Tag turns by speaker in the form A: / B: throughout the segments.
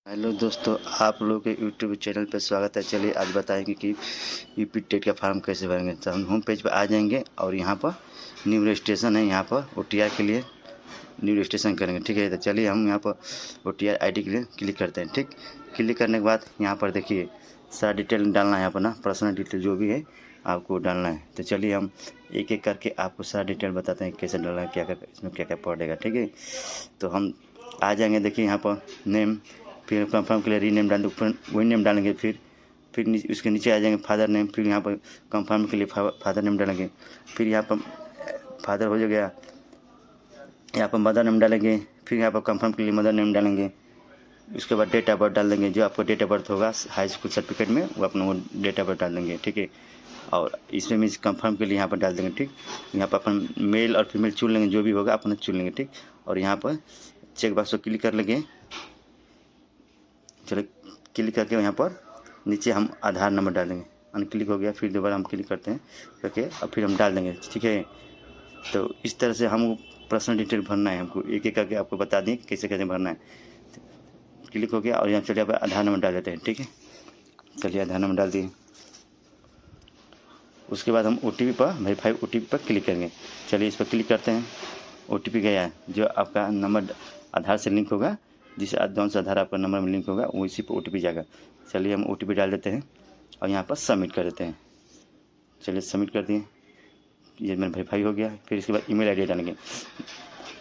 A: Hello दोस्तों, आप लोगों के यूट्यूब चैनल पर स्वागत है। चलिए आज बताएंगे कि यूपी टेट का फॉर्म कैसे भरेंगे। तो हम होम पेज पर आ जाएंगे और यहाँ पर न्यू रजिस्ट्रेशन है, यहाँ पर OTR के लिए न्यू रजिस्ट्रेशन करेंगे। ठीक है, तो चलिए हम यहाँ पर OTR ID के लिए क्लिक करते हैं। ठीक, क्लिक करने के बाद यहाँ पर देखिए सारा डिटेल डालना है, यहाँ पर ना पर्सनल डिटेल जो भी है आपको डालना है। तो चलिए हम एक एक करके आपको सारा डिटेल बताते हैं कैसे डालना है, क्या क्या इसमें क्या क्या पड़ेगा। ठीक है, तो हम आ जाएंगे। देखिए यहाँ पर नेम, फिर कंफर्म के लिए रीनेम डाल ऊपर वही नेम डालेंगे। फिर उसके नीचे आ जाएंगे फादर नेम, फिर यहाँ पर कंफर्म के लिए फादर नेम डालेंगे। फिर यहाँ पर फादर हो गया, यहाँ पर मदर नेम डालेंगे। फिर यहाँ पर कंफर्म के लिए मदर नेम डालेंगे। उसके बाद डेट ऑफ बर्थ डाल देंगे, जो आपको डेट ऑफ बर्थ होगा हाई स्कूल सर्टिफिकेट में वो अपना वो डेट ऑफ बर्थ डाल देंगे। ठीक है, और इसमें मीन्स कंफर्म के लिए यहाँ पर डाल देंगे। ठीक, यहाँ पर अपन मेल और फीमेल चुन लेंगे, जो भी होगा अपना चुन लेंगे। ठीक, और यहाँ पर चेक बॉक्स को क्लिक कर लेंगे। चलो क्लिक करके यहाँ पर नीचे हम आधार नंबर डालेंगे। अनक्लिक हो गया, फिर दोबारा हम क्लिक करते हैं करके और फिर हम डाल देंगे। ठीक है, तो इस तरह से हम पर्सनल डिटेल भरना है, हमको एक एक करके आपको बता दें कैसे कैसे भरना है। क्लिक हो गया और यहाँ चलिए आप आधार नंबर डाल देते हैं। ठीक है, चलिए आधार नंबर डाल दिए। उसके बाद हम OTP पर वेरीफाई OTP पर क्लिक करेंगे। चलिए इस पर क्लिक करते हैं। OTP गया है, जो आपका नंबर आधार से लिंक होगा, जिस जौन सा आधार आपका नंबर में लिंक होगा उसी पर OTP जाएगा। चलिए हम OTP डाल देते हैं और यहाँ पर सबमिट कर देते हैं। चलिए सबमिट कर दिए, ये मेरा वेरीफाई हो गया। फिर इसके बाद ईमेल ID डालेंगे।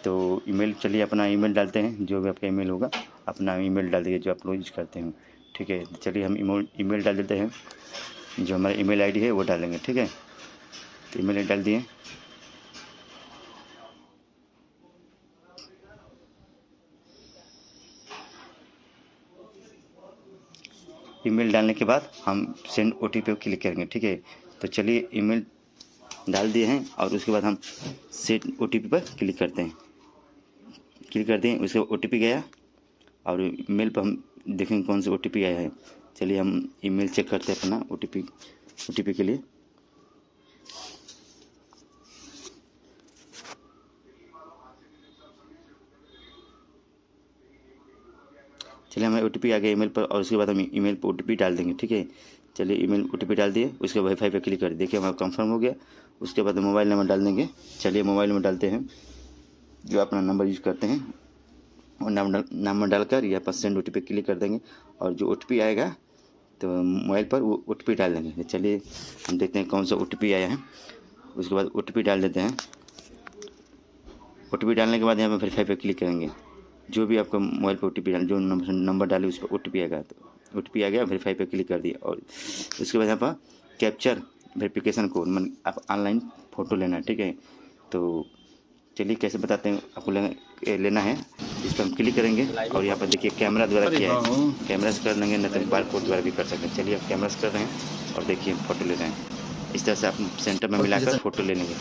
A: तो ईमेल, चलिए अपना ईमेल डालते हैं, जो भी आपका ईमेल होगा अपना ईमेल डाल दीजिए जो आप लोग यूज करते हैं। ठीक है, चलिए हम ईमेल डाल देते हैं, जो हमारा ईमेल ID है वो डालेंगे। ठीक है, तो ईमेल ID डाल दिए। ईमेल डालने के बाद हम सेंड OTP पर क्लिक करेंगे। ठीक है, तो चलिए ईमेल डाल दिए हैं और उसके बाद हम सेंड OTP पर क्लिक करते हैं। क्लिक कर दिए, उसके बाद OTP गया और ईमेल पर हम देखेंगे कौन सा OTP आया है। चलिए हम ईमेल चेक करते हैं अपना OTP के लिए। चलिए हमें OTP आ गया ईमेल पर और उसके बाद हम ईमेल पर OTP डाल देंगे। ठीक है, चलिए ईमेल OTP डाल दिए, उसके वेरीफाई पे क्लिक कर देखिए हमारा कंफर्म हो गया। उसके बाद मोबाइल नंबर डाल देंगे। चलिए मोबाइल नंबर डालते हैं, जो अपना नंबर यूज़ करते हैं और नंबर डालकर यहाँ पर सेंड OTP क्लिक कर देंगे और जो OTP आएगा तो मोबाइल पर वो OTP डाल देंगे। चलिए हम देखते हैं कौन सा OTP आया है। उसके बाद OTP डाल देते हैं। OTP डालने के बाद यहाँ पर वेरीफाई पे क्लिक करेंगे। जो भी आपका मोबाइल पर OTP डाल, जो नंबर डाले उस पर OTP आएगा, तो OTP आ गया, वेरीफाई पे क्लिक कर दिया। और उसके बाद यहाँ पर कैप्चर वेरिफिकेशन कोड, मतलब आप ऑनलाइन फ़ोटो लेना है। ठीक है, तो चलिए कैसे बताते हैं आपको लेना है। इस पर हम क्लिक करेंगे और यहाँ पर देखिए कैमरा द्वारा किया है, कैमरा से कर लेंगे, नहीं तो बारकोड द्वारा भी कर सकते हैं। चलिए आप कैमरा से कर रहे हैं और देखिए फ़ोटो ले रहे हैं। इस तरह से आप सेंटर में मिलाकर फ़ोटो ले लेंगे,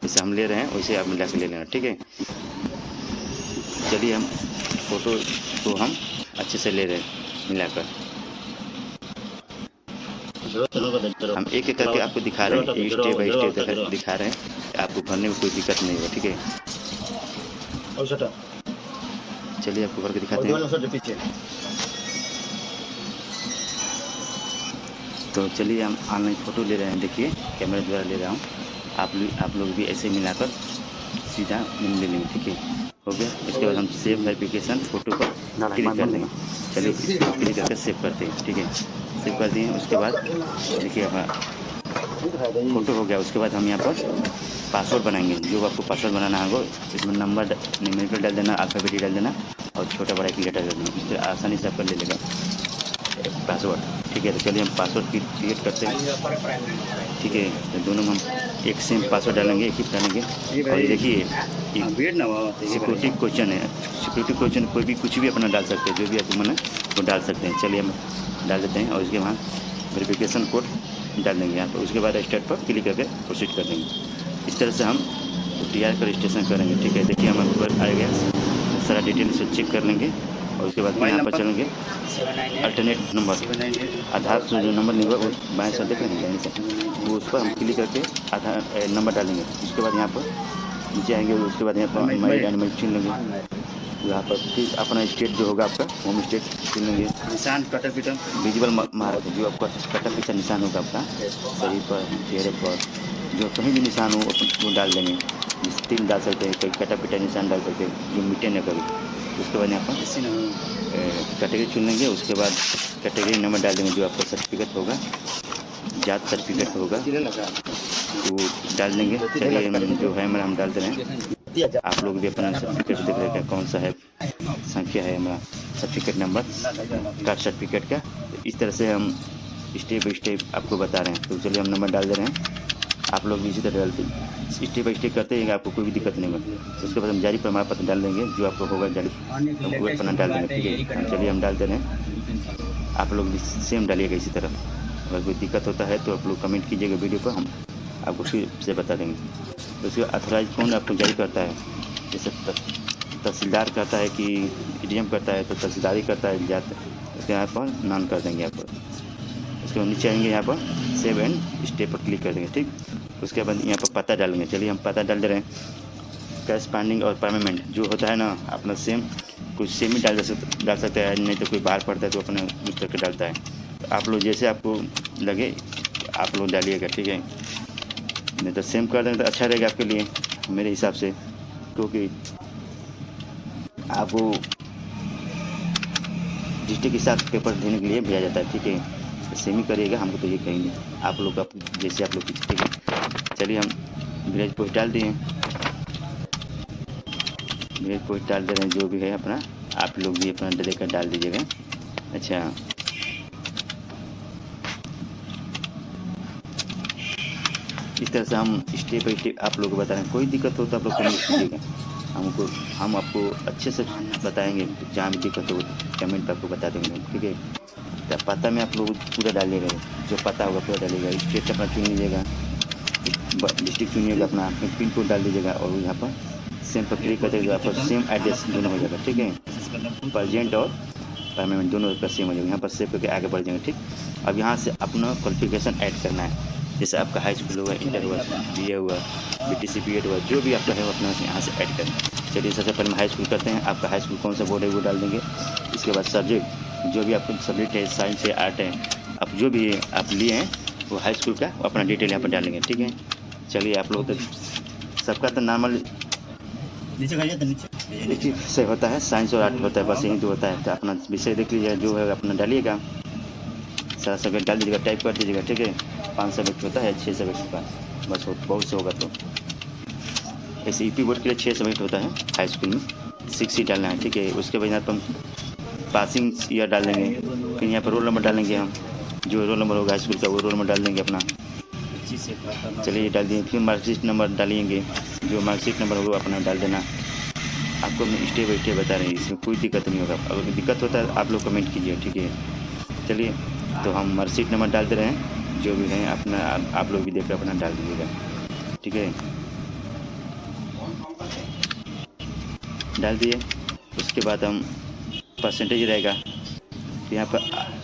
A: जैसे हम ले रहे हैं वैसे आप मिला के ले लेना। ठीक है, चलिए हम फ़ोटो को हम अच्छे से ले रहे हैं मिलाकर। हम एक एक करके आपको दिखा रहे हैं, स्टेप बाई स्टेप दिखा रहे हैं, आपको भरने में कोई दिक्कत नहीं होगा। ठीक है, चलिए आपको भर के दिखाते हैं। तो चलिए हम ऑनलाइन फ़ोटो ले रहे हैं, देखिए कैमरे द्वारा ले रहा हूँ। आप लोग भी ऐसे मिलाकर सीधा ले लेंगे। ठीक है, हो गया। इसके बाद हम सेव वेरिफिकेशन फ़ोटो पर क्लिक कर देंगे। चलिए क्लिक करके सेव करते हैं। ठीक है, सेव कर दिए। उसके बाद देखिए हमारा फ़ोटो हो गया। उसके बाद हम यहाँ पर पासवर्ड बनाएंगे, जो आपको पासवर्ड बनाना होगा इसमें नंबर न्यूमेरिकल डाल देना, अल्फ़ाबेटिक डाल देना और छोटा बड़ा एक लेटर डाल देना, फिर आसानी से आपका ले लेगा पासवर्ड। ठीक है, तो चलिए हम पासवर्ड क्रिएट करते हैं। ठीक है, तो दोनों में हम एक सेम पासवर्ड डालेंगे, एक ही डालेंगे। और ये देखिए सिक्योरिटी क्वेश्चन है, सिक्योरिटी क्वेश्चन कोई भी कुछ भी अपना डाल सकते हैं, जो भी आपको मन है वो डाल सकते हैं। चलिए हम डाल देते हैं और उसके वहाँ वेरिफिकेशन कोड डाल देंगे यहाँ पर। उसके बाद स्टार्ट पर क्लिक करके प्रोसीड कर देंगे। इस तरह से हम OTR का रजिस्ट्रेशन करेंगे। ठीक है, देखिए हमारे ऊपर आ गया सारा डिटेल से चेक कर लेंगे और उसके बाद यहाँ पर चलेंगे अल्टरनेट नंबर, आधार से जो नंबर नहीं हुआ वो बाएँ से देख लेंगे से, वो उस पर हम क्लिक करके आधार नंबर डालेंगे। उसके बाद यहाँ पर नीचे आएंगे, उसके बाद यहाँ पर माई चुन लेंगे। यहाँ पर फिर अपना स्टेट जो होगा आपका होम स्टेट चुन लेंगे।
B: निशान कटर पिटन
A: विजिबल मार्क जो आपका कटर पीछा निशान होगा आपका शरीर पर, चेहरे पर, जो कहीं भी निशान हो वो डाल देंगे। जिस तिल डाल सकते हैं, कहीं कटा पिटा निशान डाल सकते हैं जो मिटे न कभी। उसके बाद यहाँ पर कैटेगरी चुन लेंगे। उसके बाद कैटेगरी नंबर डाल देंगे, जो आपका सर्टिफिकेट होगा, जात सर्टिफिकेट होगा वो डाल देंगे। चलिए जो है हमारा हम डाल दे रहे हैं। आप लोग भी अपना सर्टिफिकेट देख रहे हैं कौन सा है, संख्या है हमारा सर्टिफिकेट नंबर कास्ट सर्टिफिकेट का। तो इस तरह से हम स्टेप बाई स्टेप आपको बता रहे हैं। तो चलिए हम नंबर डाल दे रहे हैं, आप लोग भी इसी तरह डालते स्टेप बाई स्टेप करते हैं, आपको कोई भी दिक्कत नहीं होगा। उसके बाद हम जारी प्रमाण पत्र डाल देंगे, जो आपको होगा जारी वो अपना डाल देंगे। ठीक है, चलिए हम डाल दे रहे हैं, आप लोग भी सेम डालिएगा इसी तरह। अगर कोई दिक्कत होता है तो आप लोग कमेंट कीजिएगा वीडियो पर, हम आपको फिर से बता देंगे। तो उसके अथोराइज कौन आपको जारी करता है, जैसे तहसीलदार करता है कि एडीएम करता है, तो तहसीलदार ही करता है जाते, उसके यहाँ पर नाम कर देंगे यहाँ पर। उसके बाद नीचे आएंगे, यहाँ पर सेव एंड स्टे पर क्लिक कर देंगे। ठीक, उसके बाद यहाँ पर पता डालेंगे। चलिए हम पता डाल दे रहे हैं। कैश पेंडिंग और परमानेंट जो होता है ना अपना सेम, कुछ सेम ही डाल सकता है, नहीं तो कोई बाहर पड़ता है तो अपने उस करके डालता है। तो आप लोग जैसे आपको लगे आप लोग डालिएगा। ठीक है, नहीं तो सेम कर दें तो अच्छा रहेगा आपके लिए मेरे हिसाब से, क्योंकि आपको डिस्ट्रिक्ट के साथ पेपर देने के लिए भेजा जाता है। ठीक है, तो सेम ही करिएगा, हमको तो ये कहेंगे आप लोग जैसे आप लोग की। ठीक है, चलिए हम विलेज पोस्ट डाल दिए, विलेज पोस्ट डाल दे रहे हैं। जो भी है अपना आप लोग भी अपना देकर डाल दीजिएगा। अच्छा, इस तरह से हम स्टेप बाई स्टेप आप लोग को बता रहे हैं। कोई दिक्कत हो तो आप लोग कमेंट कीजिएगा, हम आपको अच्छे से बताएंगे। जहाँ भी दिक्कत हो कमेंट पर आपको बता देंगे। ठीक है, तो पता में आप लोग पूरा डालिएगा, जो पता होगा पूरा डालिएगा। स्टेट अपना चुन लीजिएगा, डिस्ट्रिक्ट चुनिएगा, अपना पिन कोड डाल दीजिएगा और यहाँ पर सेम पर क्लिक कर देगा, आपका सेम एड्रेस दोनों हो जाएगा। ठीक है, प्रेजेंट और परमानेंट दोनों का सेम हो जाएगा। यहाँ पर सेव करके आगे बढ़ जाएंगे। ठीक, अब यहाँ से अपना क्वालिफिकेशन ऐड करना है, जैसे आपका हाई स्कूल हुआ, इंटर हुआ, बीए हुआ, बीटीसी बीएड हुआ, जो भी आपका है वो अपना यहाँ से ऐड करें। चलिए सबसे पहले हम हाई स्कूल करते हैं। आपका हाई स्कूल कौन सा बोर्ड है वो डाल देंगे। इसके बाद सब्जेक्ट जो भी आपको सब्जेक्ट है, साइंस है, आर्ट है, आप जो भी आप लिए हैं वो हाई स्कूल का अपना डिटेल यहाँ पर डालेंगे। ठीक है, चलिए आप लोग तो सबका तो नॉर्मल नीचे से होता है, साइंस और आर्ट होता है, बस यही तो होता है। तो अपना विषय देख लीजिएगा, जो है अपना डालिएगा, सारा सब्जेक्ट डाल दीजिएगा, टाइप कर दीजिएगा। ठीक है, 5 सब्जेक्ट होता है, 6 सब्जेक्ट का बस बहुत से होगा। तो ऐसे यूपी बोर्ड के लिए 6 सब्जेक्ट होता है, हाई स्कूल में 6 ही डालना है। ठीक है, उसके बाद यहाँ पर हम पासिंग ईयर डाल देंगे, फिर यहाँ पर रोल नंबर डालेंगे। हम जो रोल नंबर होगा हाई स्कूल का वो रोल नंबर डाल देंगे अपना। चलिए डाल दिए, फिर मार्कशीट नंबर डालेंगे, जो मार्कशीट नंबर होगा अपना डाल देना। आपको हम स्टेप बाई स्टेप बता रहे हैं, इसमें कोई दिक्कत नहीं होगा। अगर दिक्कत होता है आप लोग कमेंट कीजिए। ठीक है, चलिए तो हम मार्कशीट नंबर डाल दे रहे हैं, जो भी है अपना आप लोग भी देखकर अपना डाल दीजिएगा। ठीक है, डाल दिए। उसके बाद हम परसेंटेज रहेगा, तो यहाँ पर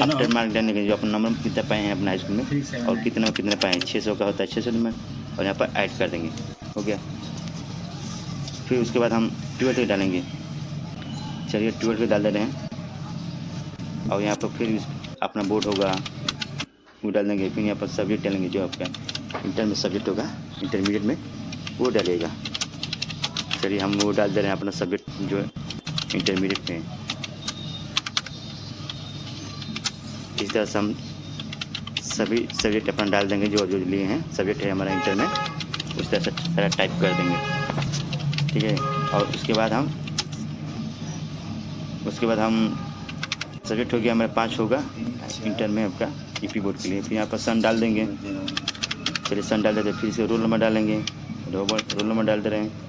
A: आफ्टर मार्क डालने के जो अपना नंबर कितना पाए हैं अपना हाई स्कूल में और कितना पाए हैं, 600 का होता है 600 नंबर, और यहाँ पर ऐड कर देंगे। हो गया, फिर उसके बाद हम 12th डालेंगे। चलिए 12th डाल दे रहे हैं, और यहाँ पर फिर अपना बोर्ड होगा वो डाल देंगे। फिर यहाँ पर सब्जेक्ट डालेंगे, जो आपका इंटर में सब्जेक्ट होगा, इंटरमीडिएट में वो डालेगा। चलिए हम वो डाल दे रहे हैं, अपना सब्जेक्ट जो इंटरमीडिएट में। इस तरह से हम सभी सब्जेक्ट अपना डाल देंगे, जो लिए हैं सब्जेक्ट है हमारा इंटर में, उस तरह से सारा टाइप कर देंगे। ठीक है, और उसके बाद हम सब्जेक्ट हो गया हमारा 5 होगा इंटर में आपका यूपी बोर्ड के लिए। फिर यहाँ पर सन डाल देंगे। चलिए सन डाल देते हैं, फिर से रोल नंबर डालेंगे, रोल नंबर डाल दे रहे हैं।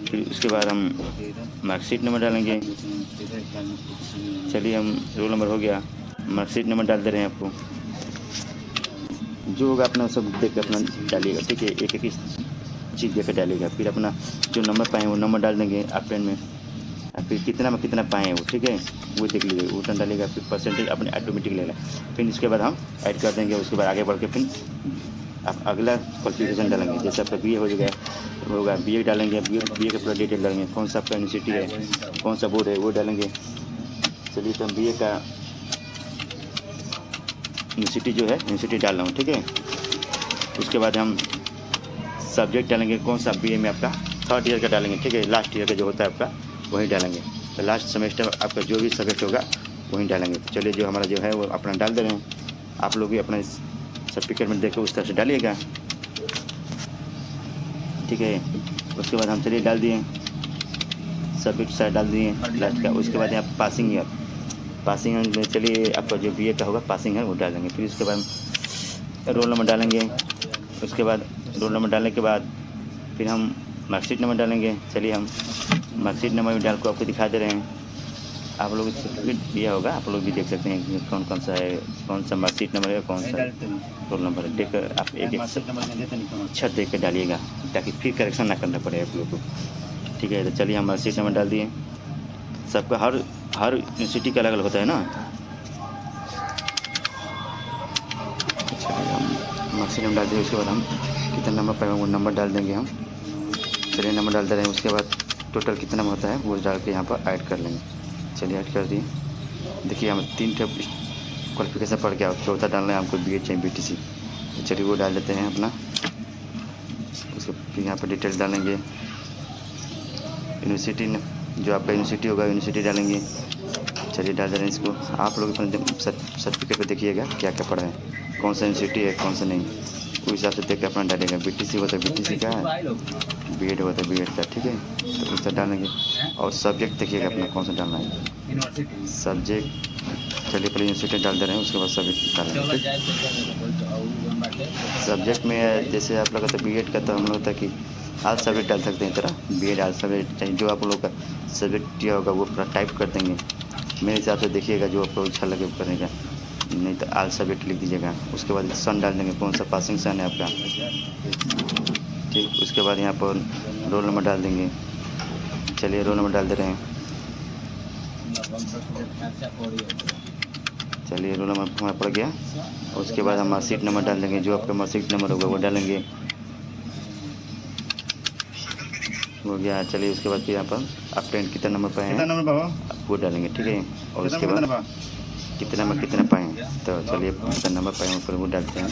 A: फिर उसके बाद हम मार्कशीट नंबर डालेंगे। चलिए हम रोल नंबर हो गया, मार्कशीट नंबर डाल दे रहे हैं। आपको जो होगा अपना सब देख कर अपना डालिएगा। ठीक है, एक एक चीज़ देकर डालिएगा। फिर अपना जो नंबर पाए वो नंबर डाल देंगे आप पेन में, फिर कितना पाए हैं वो। ठीक है, वो देख लीजिए, वो टन डालेगा, फिर परसेंटेज अपने ऑटोमेटिक लेगा। फिर इसके बाद हम ऐड कर देंगे। उसके बाद आगे बढ़ के फिर आप अगला क्वालिफिकेशन डालेंगे। जैसे आपका BA होगा BA डालेंगे, BA का पूरा डिटेल डालेंगे, कौन सा आपका यूनिवर्सिटी है, कौन सा बोर्ड है वो डालेंगे। चलिए तो हम BA का यूनिवर्सिटी जो है यूनिवर्सिटी डाल रहा हूँ, ठीक है। उसके बाद हम सब्जेक्ट डालेंगे, कौन सा BA में आपका 3rd ईयर का डालेंगे, ठीक है। लास्ट ईयर का जो होता है आपका वही डालेंगे। तो लास्ट सेमेस्टर आपका जो भी सब्जेक्ट होगा वही डालेंगे। तो चलिए जो हमारा जो है वो अपना डाल दे रहे हैं। आप लोग भी अपना सर्टिफिकेट में देख के उस तरह से डालिएगा, ठीक है। उसके बाद हम चलिए डाल दिए सब्जेक्ट सारा डाल दिए लास्ट का। उसके बाद यहाँ पासिंग ईयर में चलिए आपका जो BA का होगा पासिंग ईयर वो डालेंगे। फिर उसके बाद रोल नंबर डालेंगे। उसके बाद रोल नंबर डालने के बाद फिर हम मार्कशीट नंबर डालेंगे। चलिए हम मार्कशीट नंबर भी डाल को आपको दिखा दे रहे हैं। आप लोग सर्टिफिकेट दिया होगा, आप लोग भी देख सकते हैं कि कौन कौन सा है, कौन सा मार्कशीट नंबर है, कौन सा रोल नंबर है। देख कर आप एक अच्छा देख कर डालिएगा ताकि फिर करेक्शन ना करना पड़े आप लोग को, ठीक है। तो चलिए हम मार्कशीट नंबर डाल दिए। सबका हर यूनिवर्सिटी का अलग अलग होता है ना। मार्कशीट नंबर डाल दिए। उसके बाद हम कितना नंबर पाएंगे वो नंबर डाल देंगे हम। चलिए नंबर डाल दे रहे हैं। उसके बाद टोटल कितना नंबर होता है वो डाल के यहाँ पर ऐड कर लेंगे। चलिए ऐड कर दिए। देखिए हम 3 क्वालिफिकेशन पढ़ के चौथा डालना है हमको BA चाहिए BTC। तो चलिए वो डाल देते हैं अपना। उसके फिर यहाँ पर डिटेल डालेंगे, यूनिवर्सिटी जो आपका यूनिवर्सिटी होगा यूनिवर्सिटी डालेंगे। चलिए डाल दे रहे हैं इसको। आप लोग अपने सर्टिफिकेट पर देखिएगा क्या क्या पढ़ा है, कौन सा यूनिवर्सिटी है कौन सा नहीं, उस हिसाब से देख के अपना डालेगा। BTC होता है BTC का, B.Ed होता है B.Ed का, ठीक है। तो उससे डालेंगे। और सब्जेक्ट देखिएगा अपना कौन सा डालना है सब्जेक्ट। चलिए पहले यूनिवर्सिटी डाल दे रहे हैं, उसके बाद सब्जेक्ट डालेंगे। सब्जेक्ट में जैसे आप लोग का तो B.Ed का तो हम लोग था कि आल सब्जेक्ट डाल सकते हैं तरह B.Ed आल सब्जेक्ट चाहिए। जो आप लोग का सब्जेक्ट दिया होगा वो पूरा टाइप कर देंगे। मेरे हिसाब से देखिएगा जो आपको अच्छा लगे करेगा, नहीं तो आल सब्जेक्ट लिख दीजिएगा। उसके बाद सन डाल देंगे, कौन सा पासिंग सन है आपका, ठीक। उसके बाद यहाँ पर रोल नंबर डाल देंगे। चलिए रोल नंबर डाल दे रहे हैं। चलिए रोल नंबर हमारा पड़ गया। उसके बाद हम मार्कशीट नंबर डाल देंगे, जो आपका मार्कशीट नंबर होगा वो डालेंगे, हो गया। चलिए उसके बाद फिर यहाँ पर आप 10 कितना नंबर पाए हैं आप वो डालेंगे, ठीक है। और उसके बाद कितना नंबर कितना पाए हैं, तो चलिए कितना नंबर पाए ऊपर वो डालते हैं,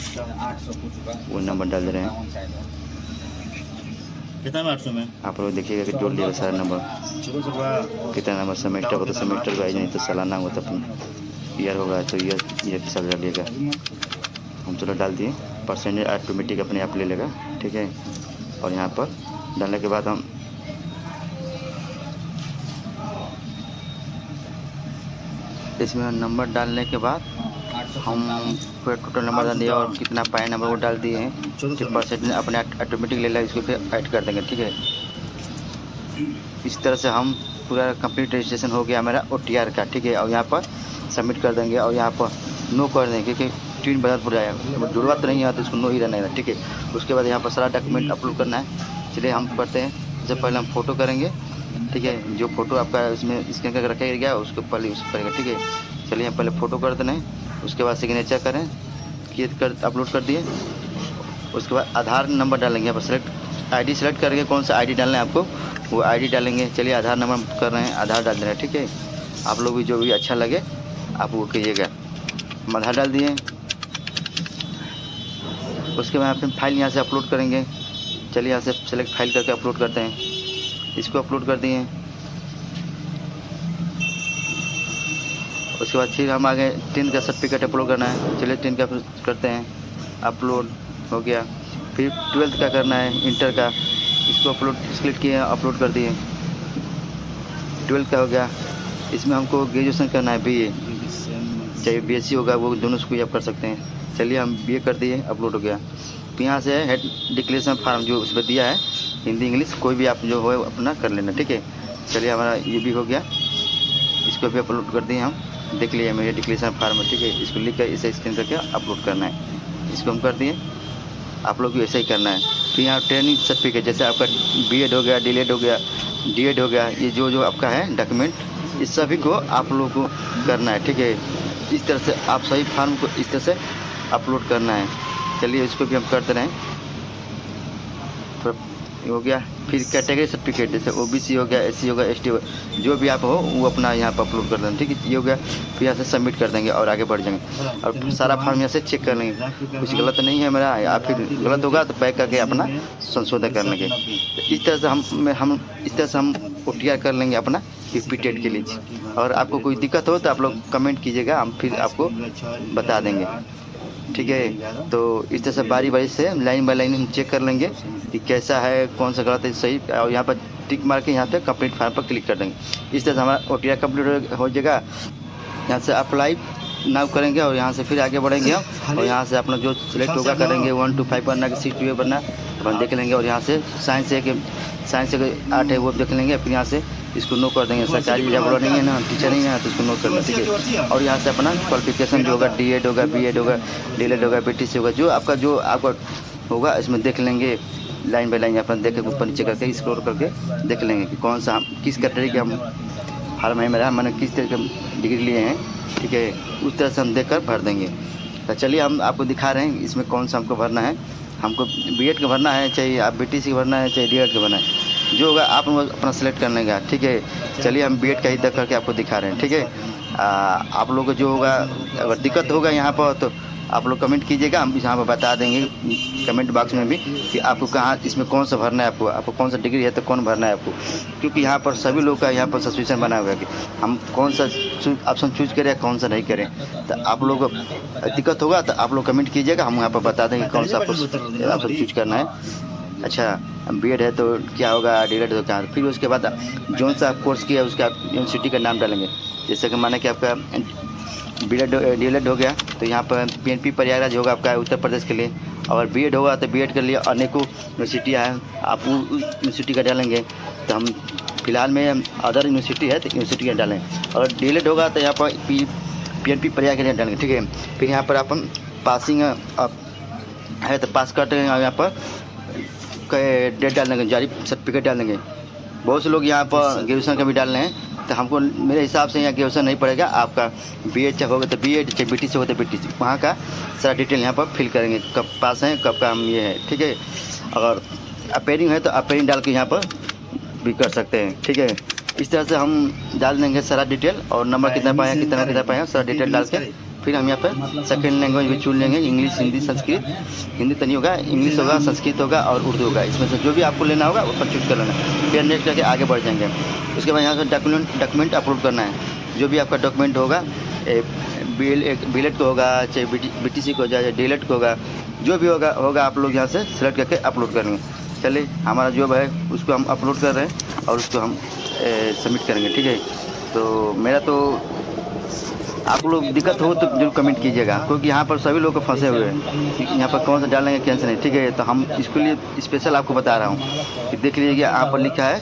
A: वो नंबर डाल दे रहे हैं।
B: कितना में 800 में
A: आप लोग देखिएगा कि जोड़ लिएगा सारा नंबर, कितना नंबर सेमेस्टर हो तो सेमेस्टर वाइज, नहीं तो सालाना हो तो अपना ईयर होगा तो ईयर के साथ डालिएगा। हम चलो डाल दिए। परसेंटेज ऑटोमेटिक अपने आप ले लेगा, ठीक है। और यहाँ पर डालने के बाद हम इसमें नंबर डालने के बाद हम फिर टोटल नंबर डाल दिया और कितना पाए नंबर वो डाल दिए हैं। जो परसेंटेज अपने ऑटोमेटिक ले लेगा, इसको फिर ऐड कर देंगे, ठीक है। इस तरह से हम पूरा कंप्लीट रजिस्ट्रेशन हो गया हमारा OTR का, ठीक है। और यहाँ पर सबमिट कर देंगे और यहाँ पर नो कर देंगे क्योंकि 3 बदल पूरा है, जरूरत नहीं है तो इसको नो ही रहना है, ठीक है। उसके बाद यहाँ पर सारा डॉक्यूमेंट अपलोड करना है। चलिए हम करते हैं। सबसे पहले हम फ़ोटो करेंगे, ठीक है। जो फ़ोटो आपका इसमें स्कैन करके रखा गया उसको पहले यूज़ करेंगे, ठीक है। चलिए हम पहले फ़ोटो कर देना है। उसके बाद सिग्नेचर करें, क्लिक कर अपलोड कर दिए। उसके बाद आधार नंबर डालेंगे। यहाँ पर सेलेक्ट ID सेलेक्ट करके कौन सा ID डालना है आपको वो ID डालेंगे। चलिए आधार नंबर कर रहे हैं, आधार डाल रहे हैं, ठीक है। आप लोग भी जो भी अच्छा लगे आप वो कीजिएगा। हम आधार डाल दिए। उसके बाद अपनी फाइल यहाँ से अपलोड करेंगे। चलिए यहाँ से सेलेक्ट फाइल करके अपलोड करते हैं। इसको अपलोड कर दिए। उसके बाद फिर हम आगे 10 का सर्टिफिकेट अपलोड करना है। चलिए 10 का करते हैं, अपलोड हो गया। फिर 12th का करना है, इंटर का, इसको अपलोड सिलेक्ट किए, अपलोड कर दिए। 12th का हो गया। इसमें हमको ग्रेजुएशन करना है BA, चाहे BSc होगा वो दोनों से कोई आप कर सकते हैं। चलिए हम BA कर दिए, अपलोड हो गया। तो यहाँ से हेड डिक्लेरेशन फार्म जो उसमें दिया है हिंदी इंग्लिश कोई भी आप जो हो अपना कर लेना, ठीक है। चलिए हमारा ये भी हो गया, इसको भी अपलोड कर दिए हम। देख लिए मेरे डिक्लेरेशन फार्म, ठीक है। इसको लिख कर इसे स्कैन करके अपलोड करना है। इसको हम कर दिए। आप लोग भी ऐसा ही करना है। फिर यहाँ ट्रेनिंग सर्टिफिकेट जैसे आपका B.Ed हो गया, D.Led हो गया, D.Ed हो गया, ये जो आपका है डॉक्यूमेंट इस सभी को आप लोगों को करना है, ठीक है। इस तरह से आप सही फार्म को इस तरह से अपलोड करना है। चलिए इसको भी हम कर दे रहे हैं। हो गया। फिर कैटेगरी सर्टिफिकेट जैसे ओबीसी हो गया, एससी हो गया, एसटी हो गया, जो भी आप हो वो अपना यहाँ पर अपलोड कर देंगे। ठीक है, ये हो गया। फिर यहाँ से सबमिट कर देंगे और आगे बढ़ जाएंगे और सारा फॉर्म यहाँ से चेक कर लेंगे, कुछ गलत नहीं है मेरा, या फिर गलत होगा तो बैक करके अपना संशोधन कर लेंगे। तो इस तरह से हम OTR कर लेंगे अपना रिपीटेड के लिए। और आपको कोई दिक्कत हो तो आप लोग कमेंट कीजिएगा, हम फिर आपको बता देंगे। ठीक है, तो इस तरह से बारी बारी से लाइन बाय लाइन हम चेक कर लेंगे कि कैसा है, कौन सा गलत है, सही। और यहाँ पर टिक मार के यहाँ पे कंप्लीट फार्म पर क्लिक कर देंगे। इस तरह से हमारा OTR कंप्लीट हो जाएगा। यहाँ से अप्लाई नाउ करेंगे और यहाँ से फिर आगे बढ़ेंगे हम, और यहाँ से अपना जो सिलेक्ट होगा करेंगे 1 to 5 बनना कि 6 to 8 बनना अपन देख लेंगे। और यहाँ से साइंस है कि 8 है वो देख लेंगे। फिर यहाँ से इसको नो कर देंगे, सरकारी जब नहीं है ना, टीचर नहीं है तो इसको नो कर देंगे। ठीक है, और यहाँ से अपना क्वालिफिकेशन जो होगा D.Ed होगा, B.Ed होगा, D.Led होगा, BTC होगा, जो आपका होगा इसमें देख लेंगे। लाइन बाय लाइन अपन देख के ऊपर नीचे करके स्क्रॉल करके देख लेंगे कि कौन सा किस कैटेगरी के हम हाल में मेरा मैंने किस तरह के डिग्री लिए हैं। ठीक है, उस तरह से हम देख कर भर देंगे। तो चलिए हम आपको दिखा रहे हैं इसमें कौन सा हमको भरना है। हमको B.Ed का भरना है, चाहे आप BTC का भरना है, चाहे D.Ed का भरना है, जो होगा आप अपना सेलेक्ट कर लेंगे। ठीक है, चलिए हम B.Ed का ही देख करके आपको दिखा रहे हैं। ठीक है, आप लोगों को जो होगा अगर दिक्कत होगा यहाँ पर तो आप लोग कमेंट कीजिएगा, हम यहाँ पर बता देंगे कमेंट बॉक्स में भी कि आपको कहाँ इसमें कौन सा भरना है, आपको कौन सा डिग्री है तो कौन भरना है आपको। क्योंकि यहाँ पर सभी लोग का यहाँ पर सब्सक्रिप्शन बना हुआ है कि हम कौन सा ऑप्शन चूज करें कौन सा नहीं करें। तो आप लोग दिक्कत होगा तो आप लोग कमेंट कीजिएगा, हम यहाँ पर बता देंगे कौन सा आपको चूज करना है। अच्छा, B.Ed है तो क्या होगा, D.Led तो क्या। फिर उसके बाद जो सा कोर्स किया उसका यूनिवर्सिटी का नाम डालेंगे। जैसे कि माने कि आपका D.Led हो गया तो यहाँ पर PNP प्रयागराज होगा आपका उत्तर प्रदेश के लिए, और B.Ed होगा तो B.Ed के लिए अनेकों यूनिवर्सिटियाँ हैं, आप यूनिवर्सिटी का डालेंगे। तो हम फिलहाल में अदर यूनिवर्सिटी है तो यूनिवर्सिटी का डालें। और D.Led होगा तो यहाँ पर PNP प्रयाग के लिए डालेंगे। ठीक है, फिर यहाँ पर अपन पासिंग है तो पास करते हैं, यहाँ पर डेट डाल देंगे, जारी सर्टिफिकेट डाल देंगे। बहुत से लोग यहाँ पर ग्रेजुएशन का भी डाल रहे हैं, तो हमको मेरे हिसाब से यहाँ ग्रेजुएशन नहीं पड़ेगा। आपका B.Ed होगा तो B.Ed, चाहे BTC होगा तो BTC, वहाँ का सारा डिटेल यहाँ पर फिल करेंगे, कब पास हैं कब का हम ये है। ठीक है, अगर अपेयरिंग है तो अपेयरिंग डाल के यहाँ पर भी कर सकते हैं। ठीक है, इस तरह से हम डाल देंगे सारा डिटेल, और नंबर कितना पाए सारा डिटेल डाल के फिर हम यहाँ पर सेकेंड लैंग्वेज भी चुन लेंगे, इंग्लिश, हिंदी, संस्कृत। हिंदी तो नहीं होगा, इंग्लिश होगा, संस्कृत होगा और उर्दू होगा। इसमें से जो भी आपको लेना होगा वो पर चूज कर लेना, फिर नेक्स्ट करके आगे बढ़ जाएंगे। उसके बाद यहाँ से डॉक्यूमेंट अपलोड करना है। जो भी आपका डॉक्यूमेंट होगा, B.Led को होगा, चाहे BTC को हो जाए, D.Led को होगा, जो भी होगा आप लोग यहाँ से सेलेक्ट करके अपलोड करेंगे। चलिए, हमारा जॉब है उसको हम अपलोड कर रहे हैं और उसको हम सबमिट करेंगे। ठीक है, तो मेरा तो आप लोग दिक्कत हो तो जरूर कमेंट कीजिएगा, क्योंकि यहाँ पर सभी लोग फंसे हुए हैं यहाँ पर कौन सा डालेंगे कैसे नहीं। ठीक है, तो हम इसके लिए स्पेशल आपको बता रहा हूँ कि देख लीजिए यहाँ पर लिखा है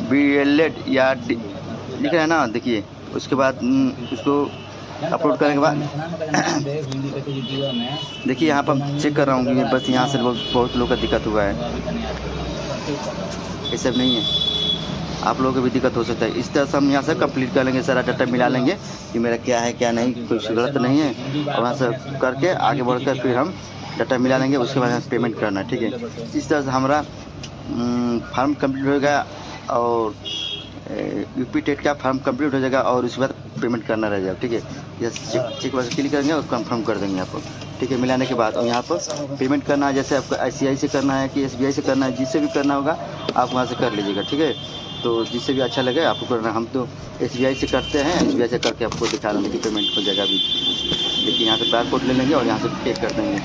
A: B.Led या लिख रहा है ना, देखिए। उसके बाद उसको अपलोड करने के बाद देखिए यहाँ पर चेक कर रहा हूँ कि बस यहाँ से बहुत लोग का दिक्कत हुआ है, ये सब नहीं है, आप लोगों को भी दिक्कत हो सकता है। इस तरह से हम यहाँ से कंप्लीट कर लेंगे, सारा डाटा मिला लेंगे कि मेरा क्या है क्या नहीं, कुछ गलत नहीं है, और वहाँ से करके आगे बढ़कर फिर हम डाटा मिला लेंगे। उसके बाद पेमेंट करना। ठीक है, इस तरह से हमारा फार्म कंप्लीट हो गया और UP टेट का फार्म कंप्लीट हो जाएगा, और उसके बाद पेमेंट करना रह जाएगा। ठीक है, यह चेक बस क्लिक करेंगे और कंफर्म कर देंगे आपको। ठीक है, मिलाने के बाद और यहाँ पर पेमेंट करना है, जैसे आपको ICICI से करना है कि SBI से करना है, जिससे भी करना होगा आप वहाँ से कर लीजिएगा। ठीक है, तो जिससे भी अच्छा लगे आपको करना। हम तो SBI से करते हैं, SBI से करके आपको दिखा देंगे कि पेमेंट हो जाएगा अभी। लेकिन यहाँ से बार कोड ले लेंगे और यहाँ से पे कर देंगे।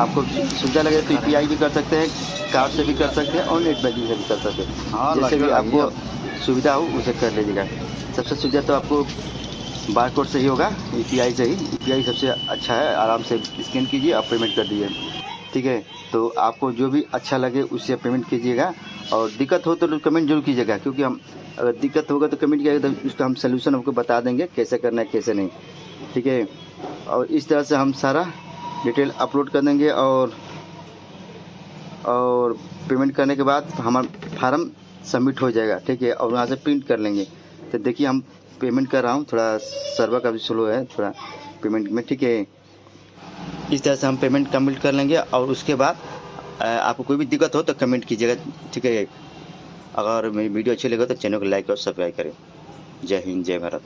A: आपको सुविधा लगे तो UPI भी कर सकते हैं, कार्ड से भी कर सकते हैं और नेट बैंकिंग से भी कर सकते हैं, जैसे भी आपको सुविधा हो उसे कर लीजिएगा। सबसे सुविधा तो आपको बार कोड से ही होगा, UPI से ही। UPI सबसे अच्छा है, आराम से स्कैन कीजिए और पेमेंट कर दीजिए। ठीक है, तो आपको जो भी अच्छा लगे उससे पेमेंट कीजिएगा, और दिक्कत हो तो कमेंट जरूर कीजिएगा, क्योंकि हम अगर दिक्कत होगा तो कमेंट किया तो उसका हम सलूशन आपको बता देंगे कैसे करना है कैसे नहीं। ठीक है, और इस तरह से हम सारा डिटेल अपलोड कर देंगे, और पेमेंट करने के बाद हमारा फार्म सबमिट हो जाएगा। ठीक है, और वहाँ से प्रिंट कर लेंगे। तो देखिए हम पेमेंट कर रहा हूँ, थोड़ा सर्वर का भी स्लो है थोड़ा पेमेंट में। ठीक है, इस तरह से हम पेमेंट कंप्लीट कर लेंगे। और उसके बाद आपको कोई भी दिक्कत हो तो कमेंट कीजिएगा, ठीक है। अगर मेरी वीडियो अच्छी लगे तो चैनल को लाइक और सब्सक्राइब करें। जय हिंद, जय भारत।